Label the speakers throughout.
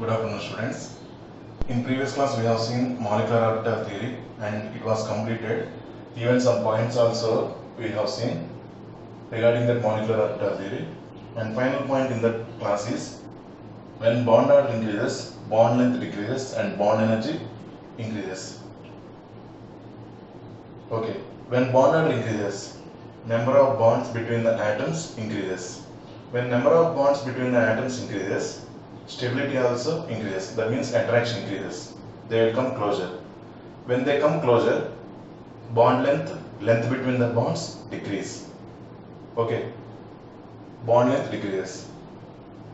Speaker 1: Good afternoon, students. In previous class, we have seen molecular orbital theory and it was completed. Even some points also we have seen regarding that molecular orbital theory. And final point in that class is when bond order increases, bond length decreases and bond energy increases. Okay, when bond order increases, number of bonds between the atoms increases. When number of bonds between the atoms increases, stability also increases. That means attraction increases. They will come closer. When they come closer, bond length between the bonds decrease. Okay, bond length decreases.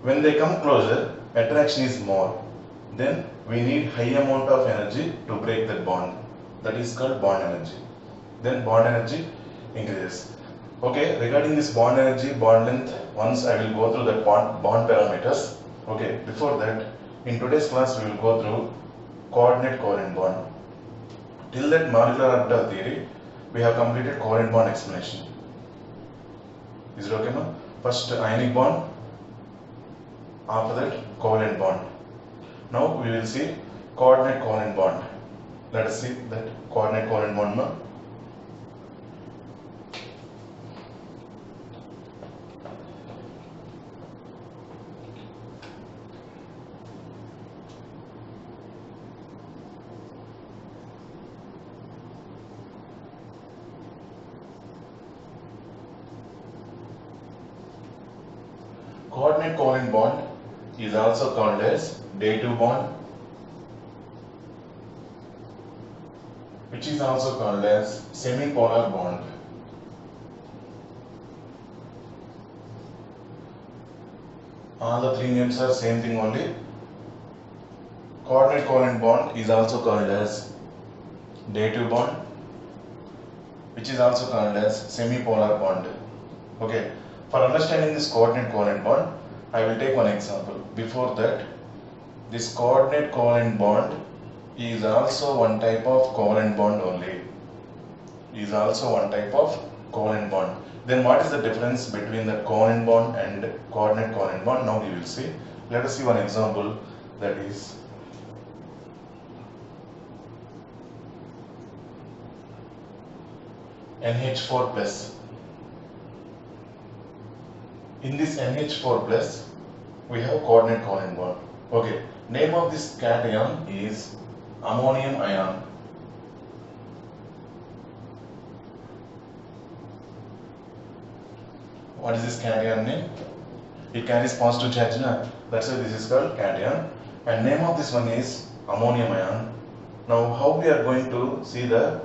Speaker 1: When they come closer, attraction is more. Then we need high amount of energy to break that bond. That is called bond energy. Then bond energy increases. Okay, regarding this bond energy, bond length, once I will go through the bond parameters. Okay, before that, in today's class we will go through coordinate covalent bond. Till that molecular orbital theory, we have completed covalent bond explanation. Is it okay, ma? First ionic bond, after that covalent bond. Now we will see coordinate covalent bond. Let us see that coordinate covalent bond, ma. Coordinate covalent bond is also called as day-2 bond, which is also called as semipolar bond. All the three names are same thing only. Coordinate covalent bond is also called as day-2 bond, which is also called as semipolar bond. Okay. For understanding this coordinate covalent bond, I will take one example. Before that, this coordinate covalent bond is also one type of covalent bond only. Is also one type of covalent bond. Then what is the difference between the covalent bond and coordinate covalent bond? Now we will see. Let us see one example, that is NH4 plus. In this NH4 plus, we have coordinate covalent bond. Okay, name of this cation is ammonium ion. What is this cation name? It carries positive charge, na? That's why this is called cation. And name of this one is ammonium ion. Now, how we are going to see the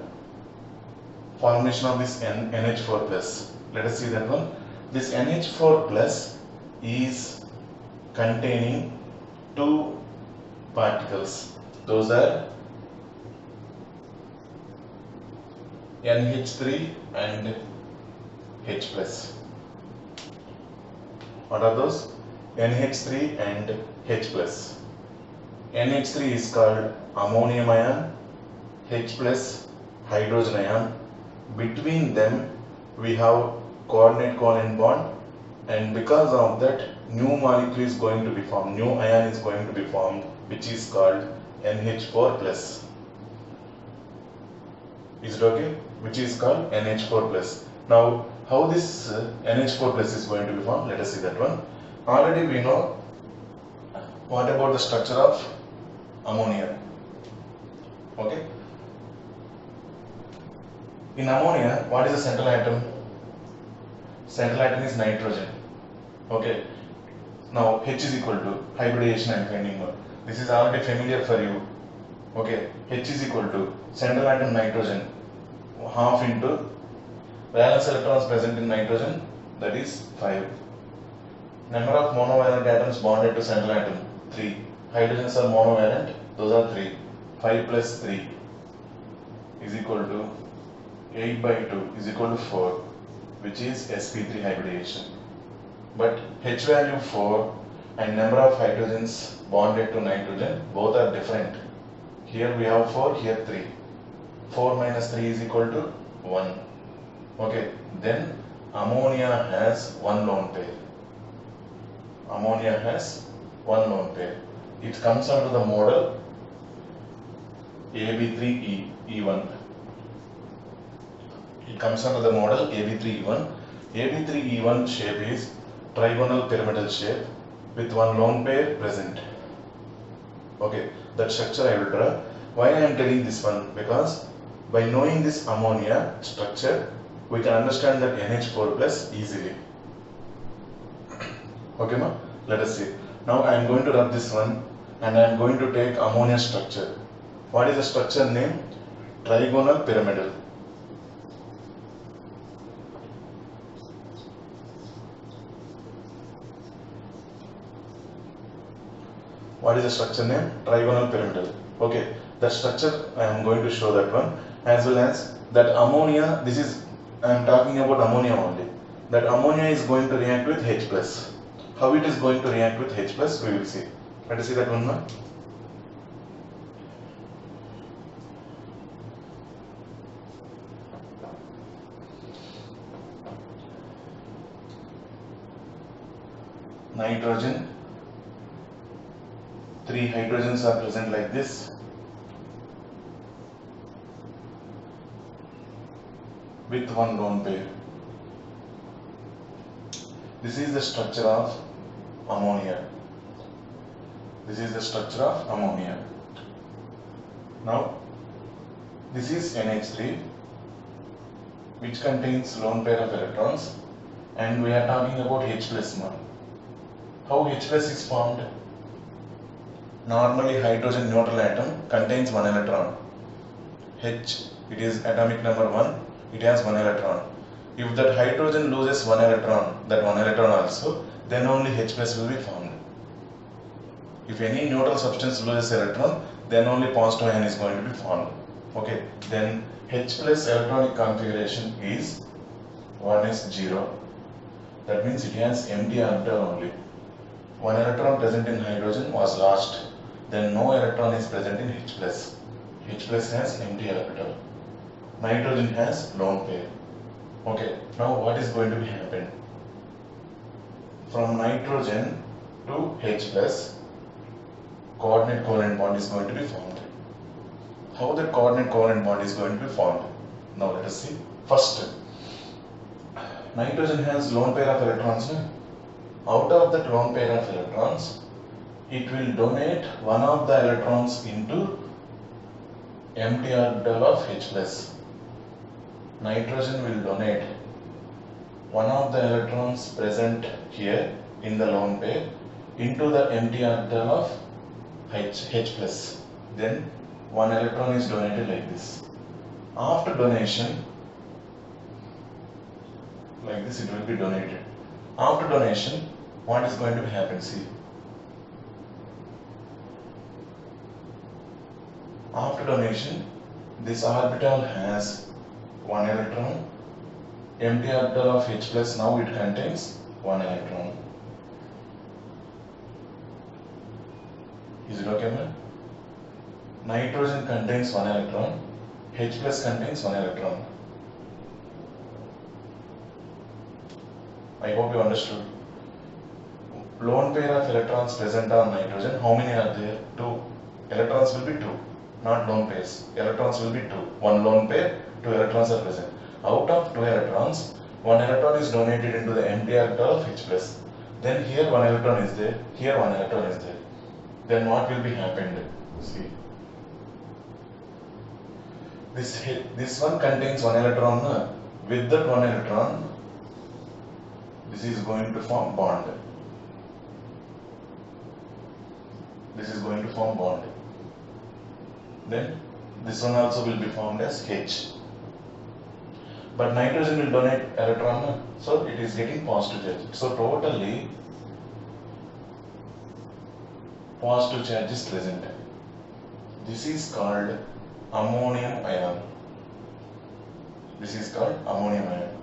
Speaker 1: formation of this NH4 plus? Let us see that one. This NH4 plus is containing two particles. Those are NH3 and H plus. What are those? NH3 and H plus. NH3 is called ammonium ion, H plus hydrogen ion. Between them we have coordinate covalent bond, and because of that new molecule is going to be formed, new ion is going to be formed, which is called NH4 plus. Is it okay? Which is called NH4 plus. Now how this NH4 plus is going to be formed, let us see that one. Already we know what about the structure of ammonia. Okay, in ammonia, what is the central atom? Central atom is nitrogen. Okay. Now H is equal to hybridization and finding mode. This is already familiar for you. Okay. H is equal to central atom nitrogen, half into valence electrons present in nitrogen, that is 5. Number of monovalent atoms bonded to central atom, 3. Hydrogens are monovalent, those are 3. 5 plus 3 is equal to 8 by 2 is equal to 4, which is sp3 hybridization. But H value 4 and number of hydrogens bonded to nitrogen, both are different. Here we have 4, here 3. 4 minus 3 is equal to 1. Okay, then ammonia has one lone pair. Ammonia has one lone pair. it comes under the model AB3E1. It comes under the model AB3E1. AB3E1 shape is trigonal pyramidal shape with one lone pair present. Okay, that structure I will draw. Why I am telling this one? Because by knowing this ammonia structure, we can understand that NH4 plus easily. Okay, ma? Let us see. Now I am going to rub this one and I am going to take ammonia structure. What is the structure name? Trigonal pyramidal. What is the structure name? Trigonal pyramidal. Okay, that structure I am going to show that one, as well as that ammonia. This is, I am talking about ammonia only. That ammonia is going to react with H plus. How it is going to react with H plus, we will see. Let us see that one now. Nitrogen, 3 hydrogens are present like this with one lone pair. This is the structure of ammonia. This is the structure of ammonia. Now, this is NH3, which contains lone pair of electrons, and we are talking about H plus now. How H plus is formed? Normally, hydrogen neutral atom contains one electron. H, it is atomic number 1, it has one electron. If that hydrogen loses one electron, that one electron also, then only H plus will be formed. If any neutral substance loses electron, then only positive ion is going to be formed. Okay, then H plus electronic configuration is 1s0. That means it has empty orbital only. One electron present in hydrogen was lost. Then no electron is present in H plus. H plus has empty orbital. Nitrogen has lone pair. Okay, now what is going to be happen? From nitrogen to H plus, coordinate covalent bond is going to be formed. How the coordinate covalent bond is going to be formed? Now let us see. First, nitrogen has lone pair of electrons. Out of that lone pair of electrons, it will donate one of the electrons into empty orbital of H plus. Nitrogen will donate one of the electrons present here in the lone pair into the empty orbital of H plus. Then one electron is donated like this. After donation, like this, it will be donated. After donation, what is going to happen? See. After donation, this orbital has one electron. Empty orbital of H plus, now it contains one electron. Is it okay, man? Nitrogen contains one electron. H plus contains one electron. I hope you understood. Lone pair of electrons present on nitrogen, how many are there? 2. Electrons will be 2, not lone pairs. Electrons will be 2. One lone pair, 2 electrons are present. Out of 2 electrons, 1 electron is donated into the empty orbital of H plus. Then here 1 electron is there, here 1 electron is there. Then what will be happened? See. This one contains 1 electron. With that 1 electron, this is going to form bond. This is going to form bond. Then this one also will be formed as H. But nitrogen will donate electron, so it is getting positive charge. So totally positive charge is present. This is called ammonium ion. This is called ammonium ion.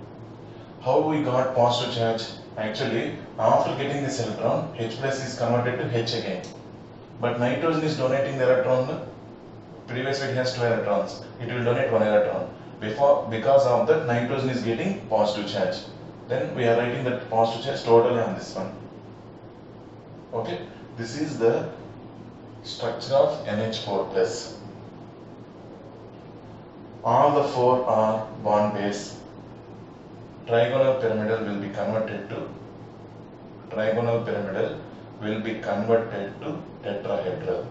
Speaker 1: How we got positive charge? Actually, after getting this electron, H plus is converted to H again. But nitrogen is donating the electron. Previously it has 2 electrons. It will donate 1 electron. Because of that, nitrogen is getting positive charge. Then we are writing that positive charge totally on this one. Okay, this is the Structure of NH4 plus. All the four are bond pairs. Trigonal pyramidal will be converted to tetrahedral.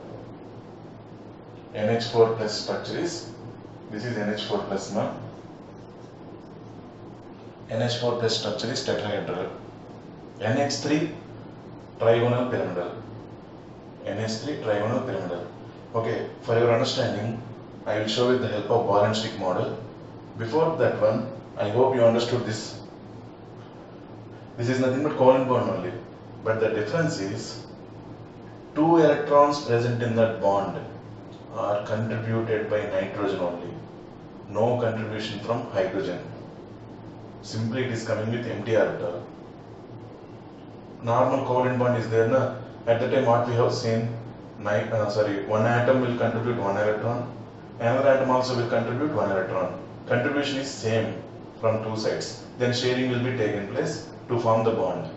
Speaker 1: NH4 plus structure is, this is NH4 plus ma. NH4 plus structure is tetrahedral. NH3 trigonal pyramidal. NH3 trigonal pyramidal. Okay, for your understanding, I will show with the help of ball and stick model. Before that one, I hope you understood this. This is nothing but covalent bond only. But the difference is, two electrons present in that bond are contributed by nitrogen only. No contribution from hydrogen. Simply it is coming with empty orbital. Normal covalent bond is there, na? At the time what we have seen, one atom will contribute one electron, another atom also will contribute one electron. Contribution is same from two sides. Then sharing will be taken place to form the bond.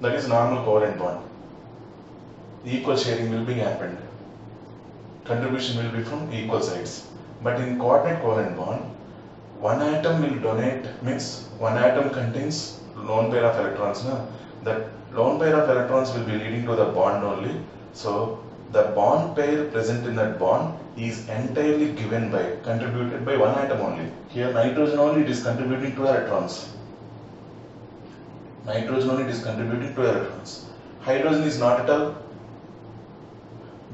Speaker 1: That is normal covalent bond. Equal sharing will be happened. Contribution will be from equal sides. But in coordinate covalent bond, one atom will donate, means one atom contains lone pair of electrons. Na? That lone pair of electrons will be leading to the bond only. So the bond pair present in that bond is entirely given by, contributed by one atom only. Here nitrogen only, it is contributing 2 electrons. Nitrogen only, it is contributing 2 electrons. Hydrogen is not at all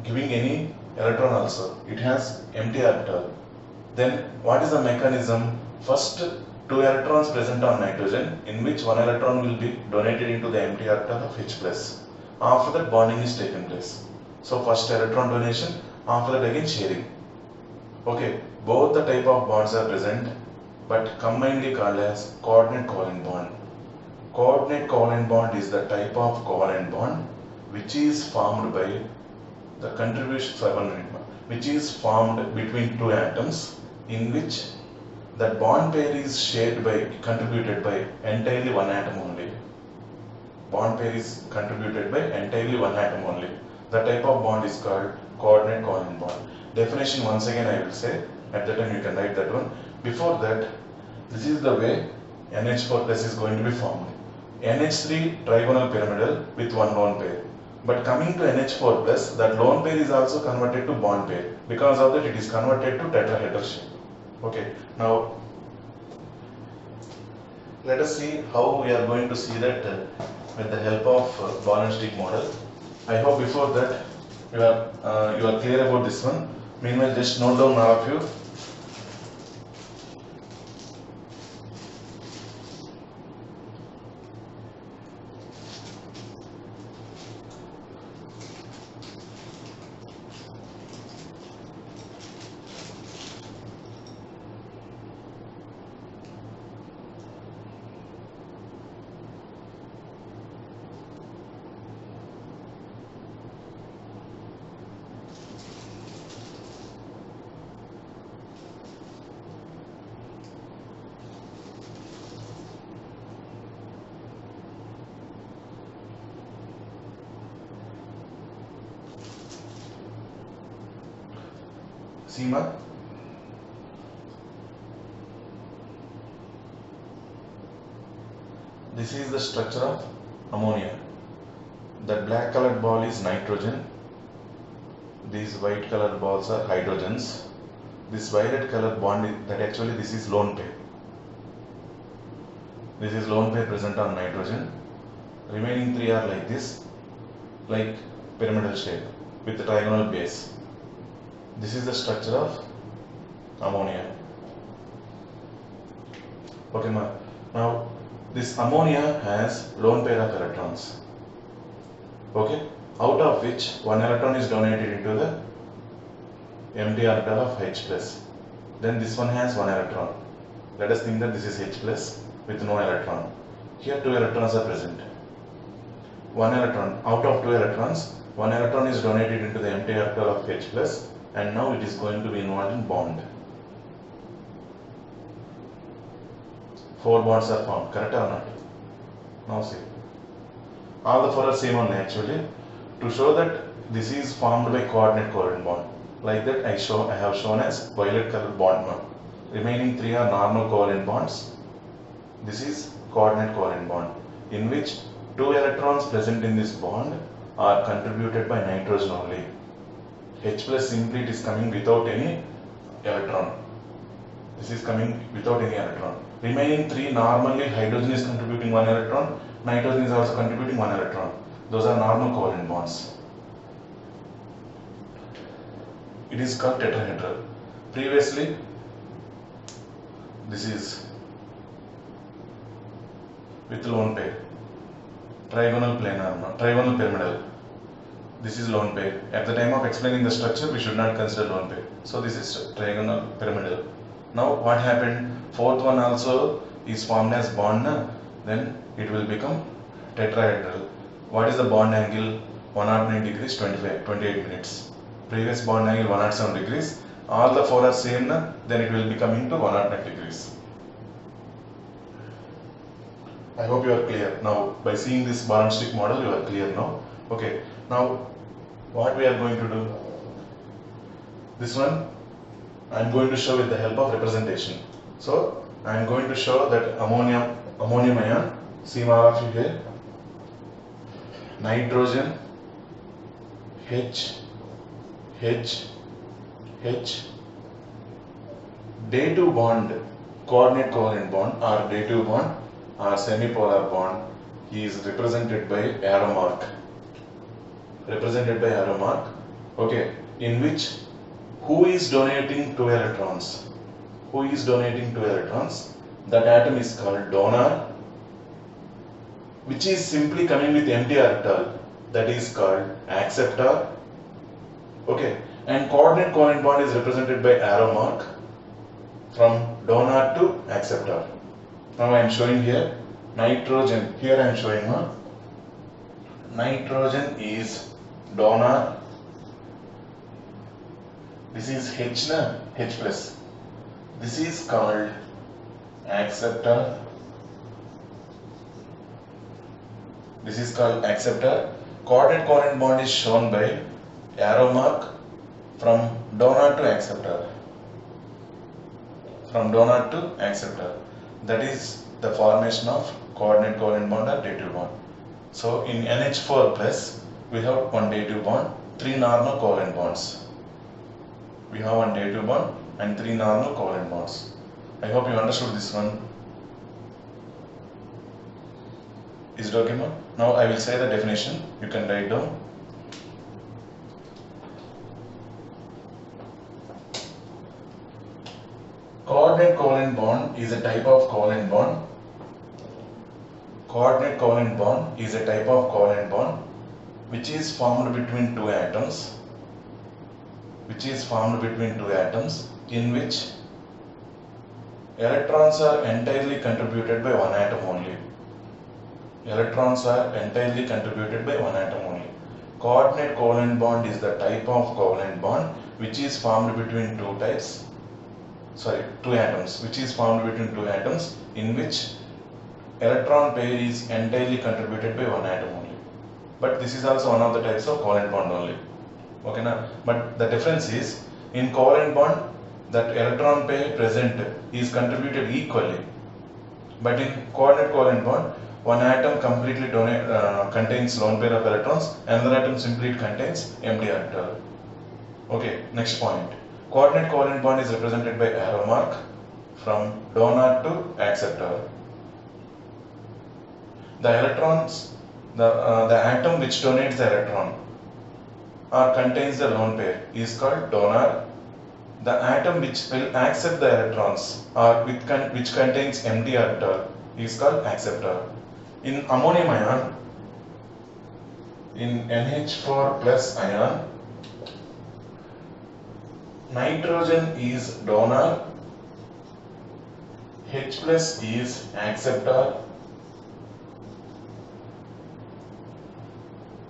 Speaker 1: giving any electron also. It has empty orbital. Then what is the mechanism? First 2 electrons present on nitrogen, in which 1 electron will be donated into the empty orbital of H+. After that bonding is taken place. So first electron donation, after that again sharing. Okay, both the type of bonds are present, but commonly called as coordinate covalent bond. Coordinate covalent bond is the type of covalent bond which is formed by the contribution, which is formed between 2 atoms, in which that bond pair is shared by, contributed by entirely one atom only. Bond pair is contributed by entirely one atom only. The type of bond is called coordinate covalent bond. Definition once again I will say, at that time you can write that one. Before that, this is the way NH4 plus is going to be formed. NH3 trigonal pyramidal with one lone pair. But coming to NH4 plus, that lone pair is also converted to bond pair. Because of that, it is converted to tetrahedral shape. Okay, now let us see how we are going to see that with the help of ball and stick model. I hope before that you are clear about this one. Meanwhile, just note down all of you. Seema, this is the structure of ammonia. That black colored ball is nitrogen. These white colored balls are hydrogens. This violet colored bond, that actually this is lone pair. This is lone pair present on nitrogen. Remaining 3 are like this, like pyramidal shape with the trigonal base. This is the structure of ammonia. Okay, now this ammonia has lone pair of electrons. Okay, out of which one electron is donated into the empty orbital of H+. Then this one has one electron. Let us think that this is H+ with no electron. Here 2 electrons are present. One electron, out of 2 electrons, one electron is donated into the empty orbital of H+. And now it is going to be involved in bond. 4 bonds are formed, correct or not? Now see. All the 4 are same only actually. To show that This is formed by coordinate covalent bond. Like that I have shown as violet color bond now. Remaining three are normal covalent bonds. This is coordinate covalent bond, in which two electrons present in this bond are contributed by nitrogen only. H plus simply it is coming without any electron. This is coming without any electron. Remaining three, normally hydrogen is contributing one electron, nitrogen is also contributing one electron. Those are normal covalent bonds. It is called tetrahedral. Previously, this is with lone pair, trigonal planar, trigonal pyramidal. This is lone pair. At the time of explaining the structure, we should not consider lone pair. So this is trigonal pyramidal. Now what happened? Fourth one also is formed as bond. Then it will become tetrahedral. What is the bond angle? 109 degrees 28 minutes. Previous bond angle 107 degrees. All the four are same. Then it will be coming to 109 degrees. I hope you are clear. Now by seeing this ball and stick model, you are clear now. Okay. Now what we are going to do? This one I am going to show with the help of representation. So I am going to show that ammonium ion, see all of you here, nitrogen, H, day 2 bond, coordinate covalent bond or day 2 bond or semipolar bond is represented by arrow mark. Okay, in which who is donating 2 electrons? Who is donating 2 electrons? That atom is called donor, which is simply coming with empty orbital. That is called acceptor. Okay, and coordinate covalent bond is represented by arrow mark from donor to acceptor. Now I am showing here nitrogen. Here I am showing nitrogen is donor. This is H plus. This is called acceptor. This is called acceptor. Coordinate covalent bond is shown by arrow mark from donor to acceptor. That is the formation of coordinate covalent bond or dative bond. So in NH4 plus, we have one dative bond, 3 normal covalent bonds. We have one dative bond and 3 normal covalent bonds. I hope you understood this one. Is it okay, ma'am? Now I will say the definition. You can write down. Coordinate covalent bond is a type of covalent bond. Coordinate covalent bond is a type of covalent bond which is formed between 2 atoms. In which electrons are entirely contributed by one atom only. Coordinate covalent bond is the type of covalent bond which is formed between 2 atoms, in which electron pair is entirely contributed by one atom only. But this is also one of the types of covalent bond only. Okay, now, but the difference is in covalent bond that electron pair present is contributed equally. But in coordinate covalent bond, one atom completely contains lone pair of electrons, another atom simply contains empty orbital. Okay, next point. Coordinate covalent bond is represented by arrow mark from donor to acceptor. The electrons, the atom which donates the electron or contains the lone pair is called donor. The atom which will accept the electrons or which contains empty orbital is called acceptor. In ammonium ion, in NH4 plus ion, nitrogen is donor, H plus is acceptor,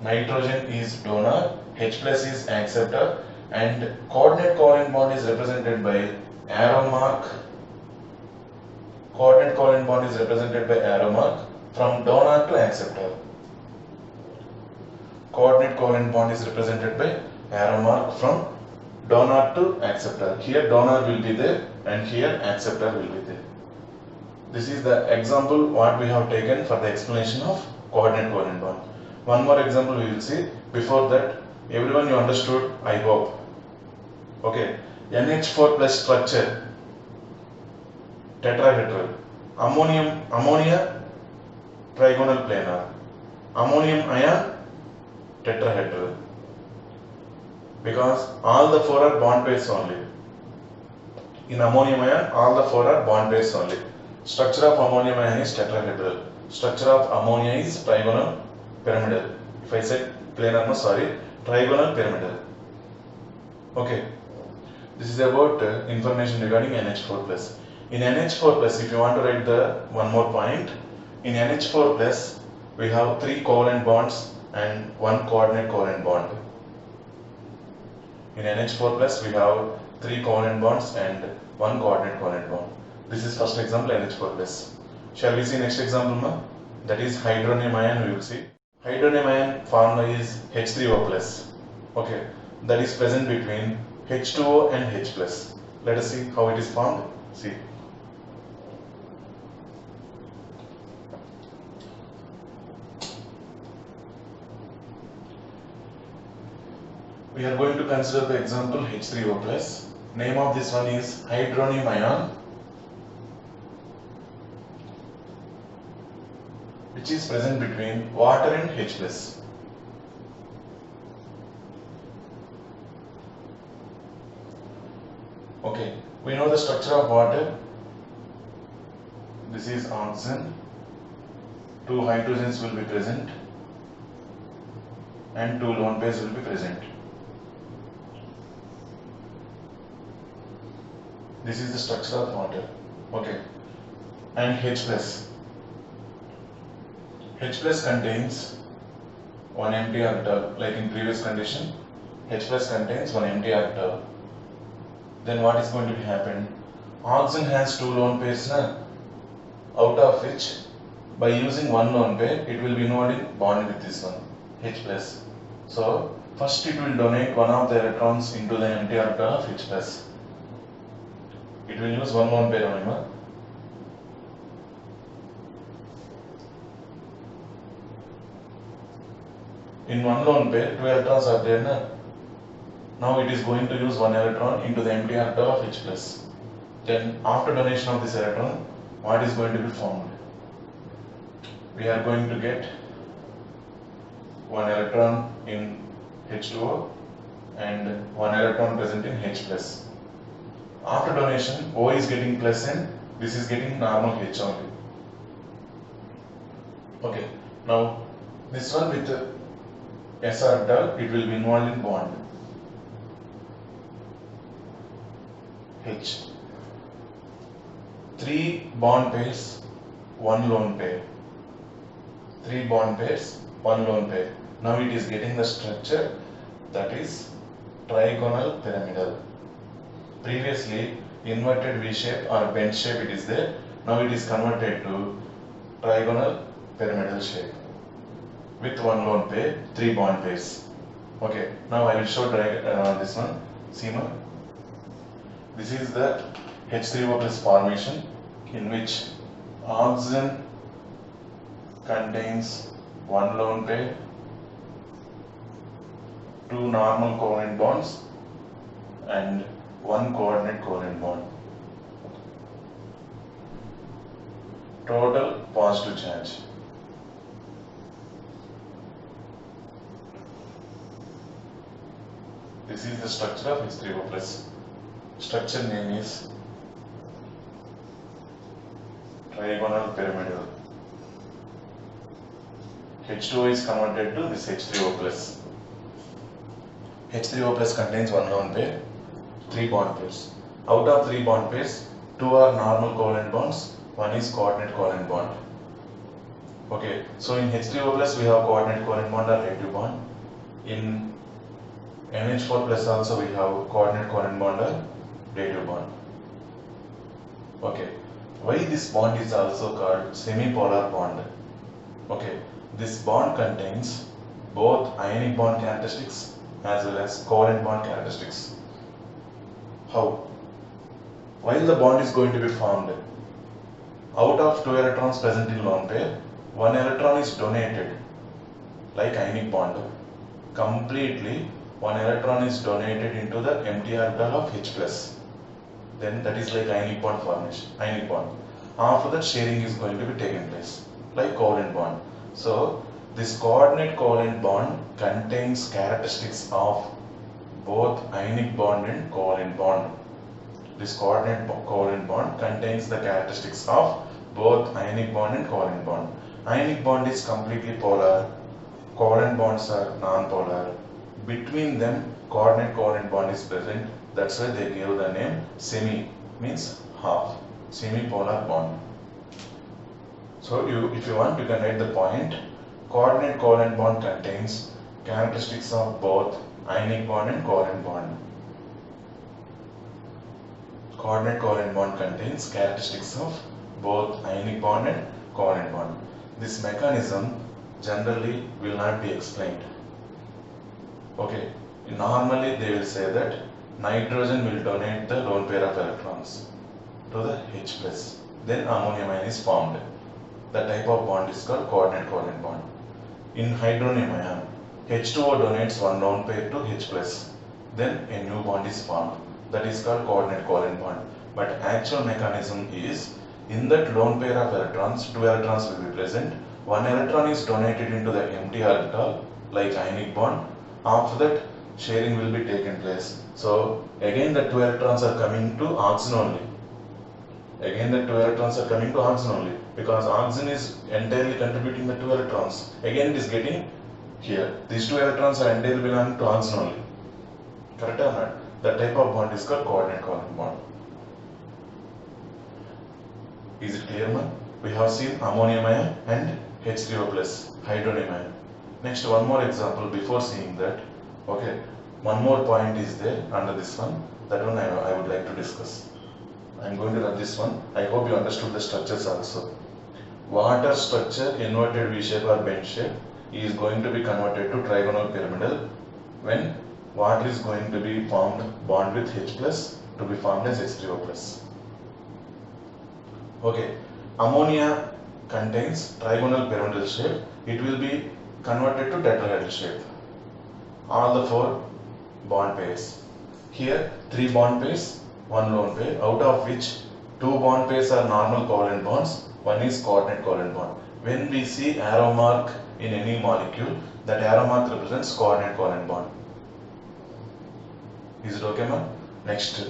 Speaker 1: nitrogen is donor, H plus is acceptor, and coordinate covalent bond is represented by arrow mark. From donor to acceptor. coordinate covalent bond is represented by arrow mark from donor to acceptor. Here donor will be there and here acceptor will be there. This is the example what we have taken for the explanation of coordinate covalent bond. One more example we will see. Before that, everyone you understood, I hope. Okay, NH4 plus structure, tetrahedral, ammonia trigonal planar, ammonium ion tetrahedral, because all the four are bond pairs only. In ammonium ion, all the four are bond pairs only. Structure of ammonium ion is tetrahedral. Structure of ammonia is trigonal pyramidal. If I said planar, no, sorry, trigonal pyramidal. Okay, this is about information regarding NH4 plus. In NH4 plus, if you want to write the one more point, in NH4 plus we have 3 covalent bonds and 1 coordinate covalent bond. In NH4 plus we have 3 covalent bonds and 1 coordinate covalent bond. This is first example, NH4 plus. Shall we see next example, ma? That is hydronium ion. We will see. Hydronium ion formula is H3O plus. Okay, that is present between H2O and H plus. Let us see how it is formed. See. We are going to consider the example H3O plus. Name of this one is hydronium ion, which is present between water and H plus. Okay, we know the structure of water. This is oxygen, 2 hydrogens will be present and 2 lone pairs will be present. This is the structure of water. Okay, and H plus. H plus contains one empty orbital, like in previous condition. H plus contains one empty orbital. Then what is going to happen? Oxygen has 2 lone pairs now, out of which by using 1 lone pair it will be bonded with this one, H plus. So first it will donate one of the electrons into the empty orbital of H plus. It will use 1 lone pair only. In 1 lone pair, 2 electrons are there now. Now it is going to use 1 electron into the empty orbital of H plus. Then after donation of this electron, what is going to be formed? We are going to get 1 electron in H2O and 1 electron present in H plus. After donation, O is getting plus N, this is getting normal H only. Okay, now this one with S orbital, it will be involved in bond. H. 3 bond pairs, 1 lone pair. 3 bond pairs, 1 lone pair. Now it is getting the structure that is trigonal pyramidal. Previously inverted V shape or bent shape it is there. Now it is converted to trigonal pyramidal shape with 1 lone pair, 3 bond pairs. Okay, now I will show this one. See now. This is the H3O plus formation in which oxygen contains 1 lone pair, 2 normal covalent bonds and 1 coordinate covalent bond. Total positive charge. This is the structure of H3O plus. Structure name is trigonal pyramidal. H2O is converted to this H3O plus. H3O plus contains 1 lone pair, 3 bond pairs. Out of 3 bond pairs, 2 are normal covalent bonds, 1 is coordinate covalent bond. Okay, so in H3O plus we have coordinate covalent bond or relative bond. In NH4 plus also we have coordinate covalent bond or relative bond. Okay, why this bond is also called semipolar bond? Okay, this bond contains both ionic bond characteristics as well as covalent bond characteristics. How? While the bond is going to be formed, out of 2 electrons present in lone pair, 1 electron is donated, like ionic bond. Completely 1 electron is donated into the empty orbital of H+. Then that is like ionic bond formation, ionic bond. After that, sharing is going to be taken place, like covalent bond. So this coordinate covalent bond contains characteristics of both ionic bond and covalent bond. This coordinate covalent bond contains the characteristics of both ionic bond and covalent bond. Ionic bond is completely polar, covalent bonds are non-polar. Between them, coordinate covalent bond is present. That's why they gave the name semi, means half, semi-polar bond. So if you want, you can write the point. Coordinate covalent bond contains characteristics of both ionic bond and covalent bond. Coordinate covalent bond contains characteristics of both ionic bond and covalent bond. This mechanism generally will not be explained. Okay, normally they will say that nitrogen will donate the lone pair of electrons to the H+. Then ammonium ion is formed. The type of bond is called coordinate covalent bond. In hydronium ion, H2O donates one lone pair to H+. Then a new bond is formed. That is called coordinate covalent bond. But actual mechanism is, in that lone pair of electrons, 2 electrons will be present. 1 electron is donated into the empty orbital, like ionic bond. After that, sharing will be taken place. So again the 2 electrons are coming to oxygen only. Again the 2 electrons are coming to oxygen only, because oxygen is entirely contributing the 2 electrons. Again it is getting here. These 2 electrons are entirely belonging to oxygen only. Correct or not? That type of bond is called coordinate covalent bond. Is it clear, man? We have seen ammonium ion and H3O plus, hydronium ion. Next, one more example before seeing that. Okay, one more point is there under this one. That one I would like to discuss. I am going to run this one. I hope you understood the structures also. Water structure, inverted V shape or bend shape, is going to be converted to trigonal pyramidal when water is going to be formed bond with H plus to be formed as H3O plus. Okay, ammonia contains trigonal pyramidal shape. It will be converted to tetrahedral shape. All the 4 bond pairs. Here 3 bond pairs, 1 lone pair, out of which 2 bond pairs are normal covalent bonds, 1 is coordinate covalent bond. When we see arrow mark in any molecule, that arrow mark represents coordinate covalent bond. Is it okay, ma'am? Next.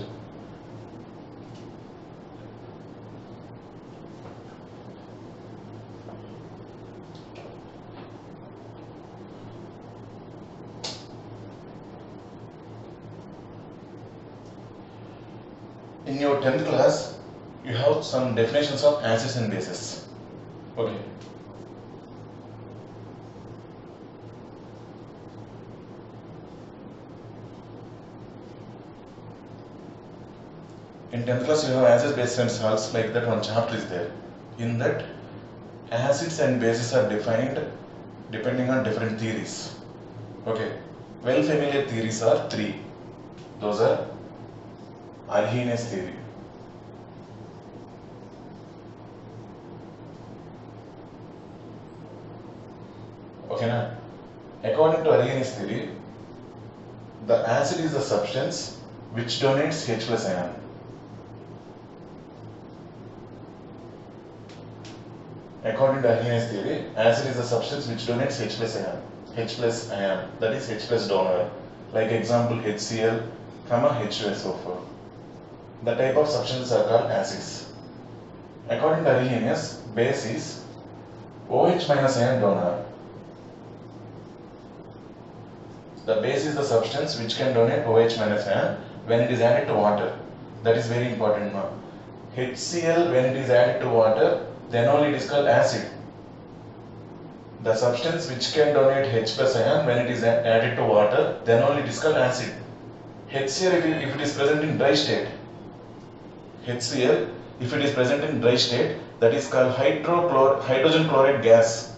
Speaker 1: In your 10th class, you have some definitions of acids and bases. Okay. In 10th class, you have acids, bases and salts, like that one chapter is there. In that, acids and bases are defined depending on different theories. Okay. Well familiar theories are 3. Those are Arrhenius theory, okay na? According to Arrhenius theory, the acid is the substance which donates H plus ion. According to Arrhenius theory, acid is the substance which donates H plus ion. H plus ion, that is H plus donor. Like example HCl, H2SO4. The type of substances are called acids. According to Arrhenius, base is OH minus ion donor. The base is the substance which can donate OH minus ion when it is added to water. That is very important now. HCl, when it is added to water, then only it is called acid. The substance which can donate H plus ion when it is added to water, then only it is called acid. HCl, if it is present in dry state, HCl, if it is present in dry state, that is called hydrogen chloride gas.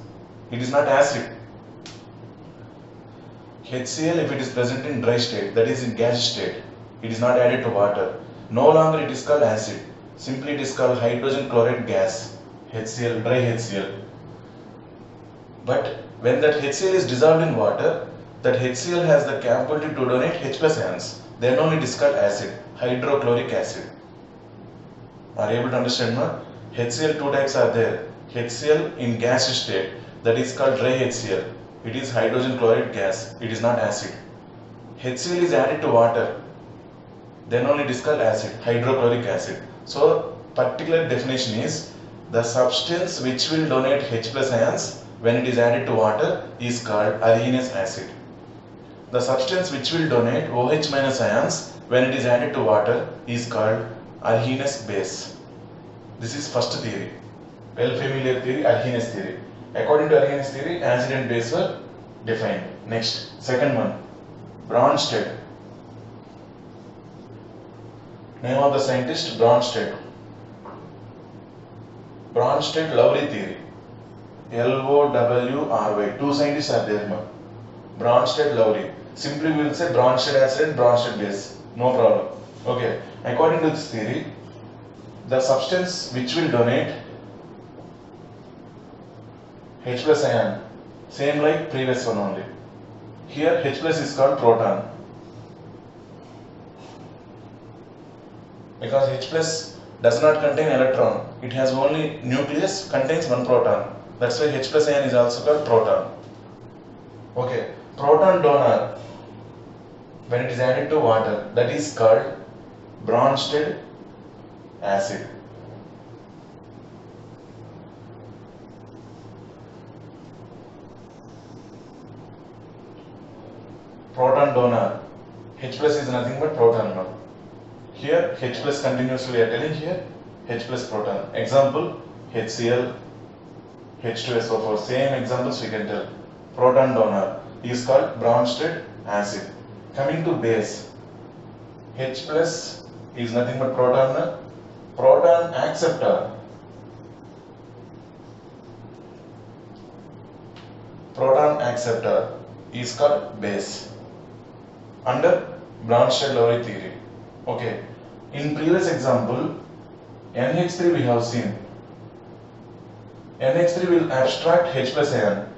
Speaker 1: It is not acid. HCl, if it is present in dry state, that is in gas state, it is not added to water. No longer it is called acid. Simply it is called hydrogen chloride gas, HCl, dry HCl. But when that HCl is dissolved in water, that HCl has the capability to donate H plus ions. Then only it is called acid, hydrochloric acid. Are you able to understand now? HCl two types are there. HCl in gas state, that is called dry HCl. It is hydrogen chloride gas. It is not acid. HCl is added to water. Then only it is called acid, hydrochloric acid. So particular definition is the substance which will donate H plus ions when it is added to water is called arsenous acid. The substance which will donate OH minus ions when it is added to water is called arsenous base. This is first theory. Well familiar theory, arsenous theory. According to arsenous theory, acid and base were defined. Next, second one, Bronsted. Name of the scientist, Bronsted. Bronsted-Lowry theory. Lowry. Two scientists are there now. Bronsted-Lowry. Simply we will say Bronsted acid and Bronsted base. No problem. Okay. According to this theory, the substance which will donate H plus ion, same like previous one only. Here H plus is called proton. Because H plus does not contain electron. It has only nucleus, contains one proton. That's why H plus ion is also called proton. Okay. Proton donor, when it is added to water, that is called Bronsted acid. Proton donor, H plus is nothing but proton now. Here H plus continuously we are telling, here H plus proton. Example, HCl, H2SO4, same examples we can tell. Proton donor is called Bronsted acid. Coming to base, H plus is nothing but proton. Proton acceptor. Proton acceptor is called base under Bronsted-Lowry theory. Okay. In previous example, NH3 we have seen. NH3 will abstract H plus ion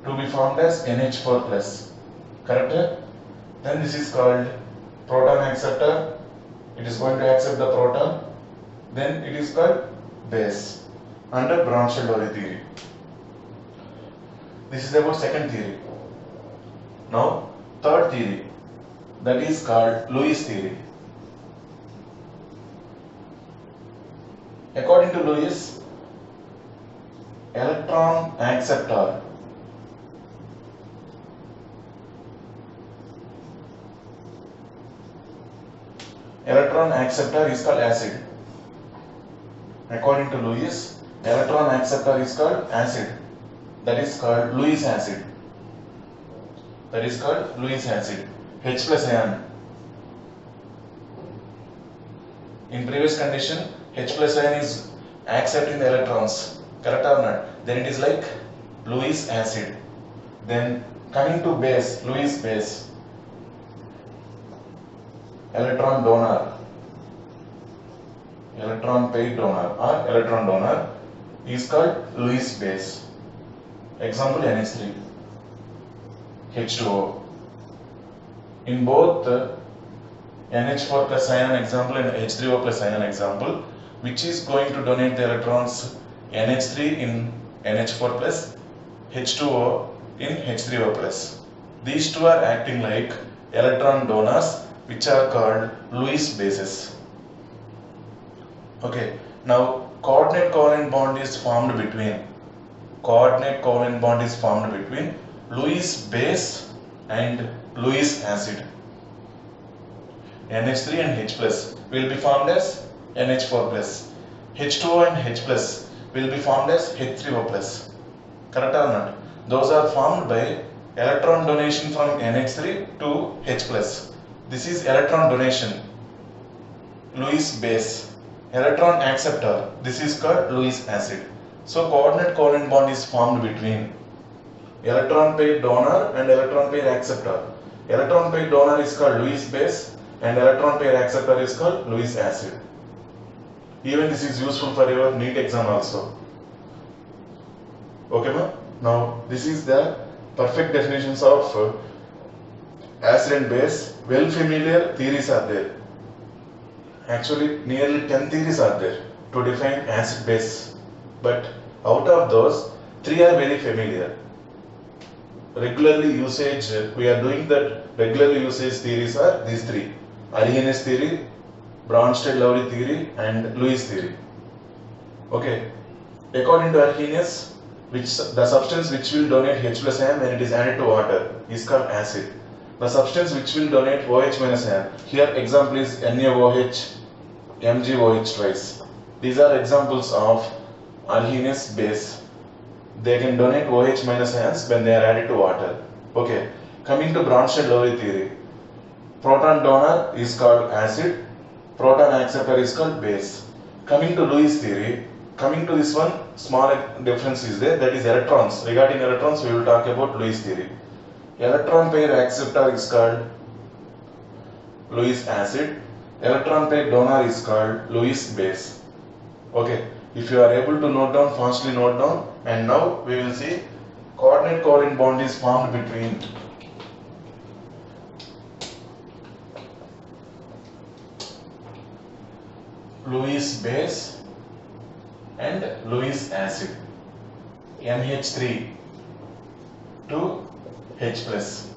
Speaker 1: to be formed as NH4 plus. Correct? Then this is called proton acceptor. It is going to accept the proton. Then it is called base under Bronsted-Lowry theory. This is about second theory. Now third theory, that is called Lewis theory. According to Lewis, electron acceptor is called acid. According to Lewis, electron acceptor is called acid. That is called Lewis acid. That is called Lewis acid. H plus ion. In previous condition, H plus ion is accepting the electrons. Correct or not? Then it is like Lewis acid. Then coming to base, Lewis base. Electron donor. Electron pair donor or electron donor is called Lewis base. Example, NH3, H2O. In both NH4 plus ion example and H3O plus ion example, which is going to donate the electrons, NH3 in NH4 plus, H2O in H3O plus. These two are acting like electron donors, which are called Lewis bases. Okay, now coordinate covalent bond is formed between Lewis base and Lewis acid. NH3 and H plus will be formed as NH4 plus. H2O and H plus will be formed as H3O plus. Correct or not? Those are formed by electron donation from NH3 to H plus. This is electron donation, Lewis base. Electron acceptor, this is called Lewis acid. So coordinate covalent bond is formed between electron pair donor and electron pair acceptor. Electron pair donor is called Lewis base and electron pair acceptor is called Lewis acid. Even this is useful for your NEET exam also. Okay, ma? Now this is the perfect definitions of acid and base. Well familiar theories are there. Actually nearly 10 theories are there to define acid base. But out of those, 3 are very familiar. Regularly usage, we are doing that regularly usage theories are these 3. Arrhenius theory, Bronsted-Lowry theory and Lewis theory. Okay. According to Arrhenius, the substance which will donate H plus ion when it is added to water is called acid. The substance which will donate OH minus ion, here example is NaOH, MgOH twice. These are examples of Arrhenius base. They can donate OH minus ions when they are added to water. Okay. Coming to Bronsted-Lowry theory, proton donor is called acid, proton acceptor is called base. Coming to Lewis theory, coming to this one, small difference is there, that is electrons. Regarding electrons, we will talk about Lewis theory. Electron pair acceptor is called Lewis acid, electron pair donor is called Lewis base. Okay, if you are able to note down, fastly note down. And now we will see coordinate covalent bond is formed between Lewis base and Lewis acid, NH3 to H plus.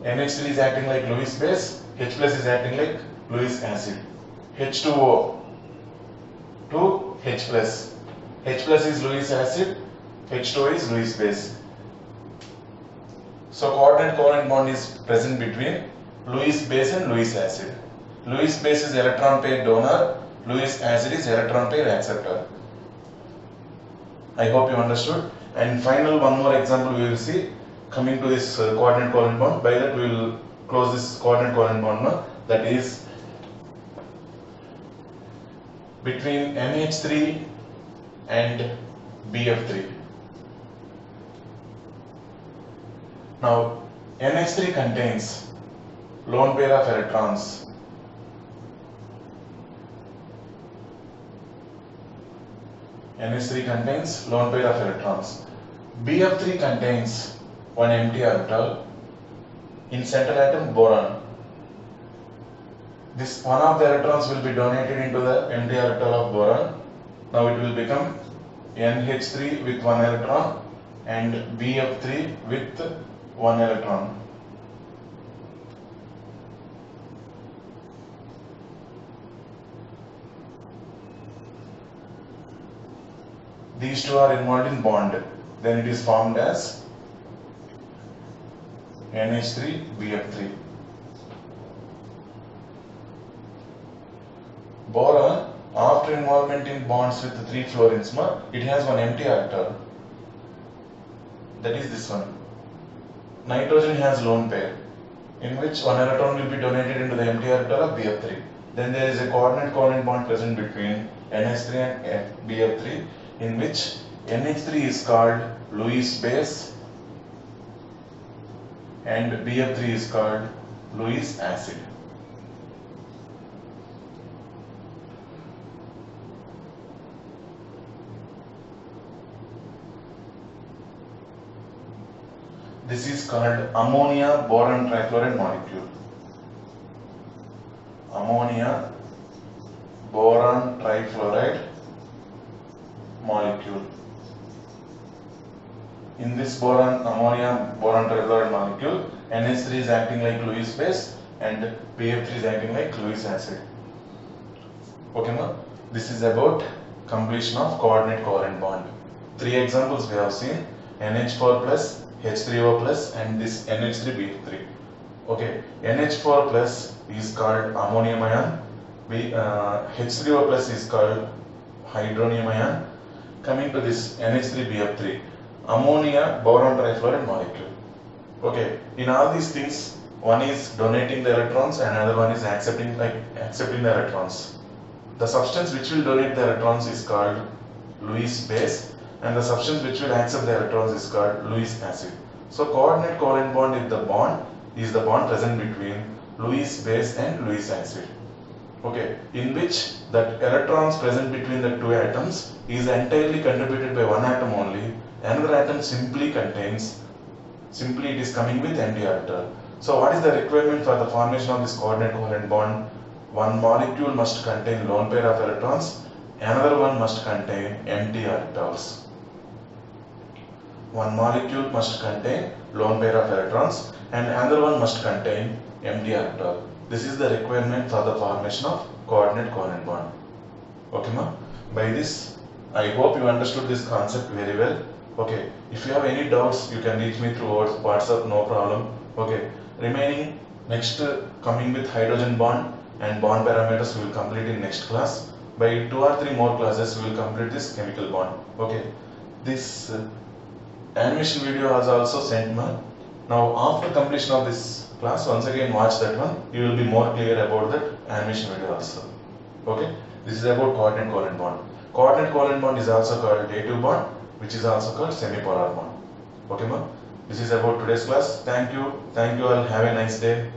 Speaker 1: NH3 is acting like Lewis base, H plus is acting like Lewis acid. H2O to H plus. H plus is Lewis acid, H2O is Lewis base. So coordinate covalent bond is present between Lewis base and Lewis acid. Lewis base is electron pair donor, Lewis acid is electron pair acceptor. I hope you understood. And final one more example we will see coming to this coordinate covalent bond. By that we will close this coordinate covalent bond now. That is between NH3 and BF3. Now NH3 contains lone pair of electrons. NH3 contains lone pair of electrons. BF3 contains one empty orbital. In central atom boron. This one of the electrons will be donated into the empty orbital of boron. Now it will become NH3 with one electron and BF3 with one electron. These two are involved in bond. Then it is formed as NH3 BF3. Boron, after involvement in bonds with 3 fluorines, it has one empty orbital. That is this one. Nitrogen has lone pair, in which one electron will be donated into the empty orbital of BF3. Then there is a coordinate covalent bond present between NH3 and BF3, in which NH3 is called Lewis base and BF3 is called Lewis acid. This is called ammonia boron trifluoride molecule. Ammonia boron trifluoride molecule. In this ammonia boron trifluoride molecule, NH3 is acting like Lewis base and BF3 is acting like Lewis acid. Okay, ma? This is about completion of coordinate covalent bond. 3 examples we have seen: NH4 plus, H3O plus, and this NH3BF3. Okay, NH4 plus is called ammonium ion, H3O plus is called hydronium ion. Coming to this NH3BF3, ammonia boron trifluoride molecule. Okay, in all these things, one is donating the electrons and another one is accepting the electrons. The substance which will donate the electrons is called Lewis base and the substance which will accept the electrons is called Lewis acid. So coordinate covalent bond is the bond present between Lewis base and Lewis acid. Okay, in which that electrons present between the two atoms is entirely contributed by one atom only. Another atom simply it is coming with empty orbital. So what is the requirement for the formation of this coordinate covalent bond? One molecule must contain lone pair of electrons, another one must contain empty orbitals. One molecule must contain lone pair of electrons and another one must contain empty orbital. This is the requirement for the formation of coordinate covalent bond. Okay, ma? By this, I hope you understood this concept very well. Okay, if you have any doubts, you can reach me through WhatsApp, no problem. Okay, remaining next coming with hydrogen bond and bond parameters we will complete in next class. By 2 or 3 more classes, we will complete this chemical bond. Okay, this animation video was also sent, ma. Now after completion of this class, once again watch that one. You will be more clear about that animation video also. Okay, this is about coordinate covalent bond. Coordinate covalent bond is also called dative bond, which is also called semipolar bond. Okay, ma. This is about today's class. Thank you all. Have a nice day.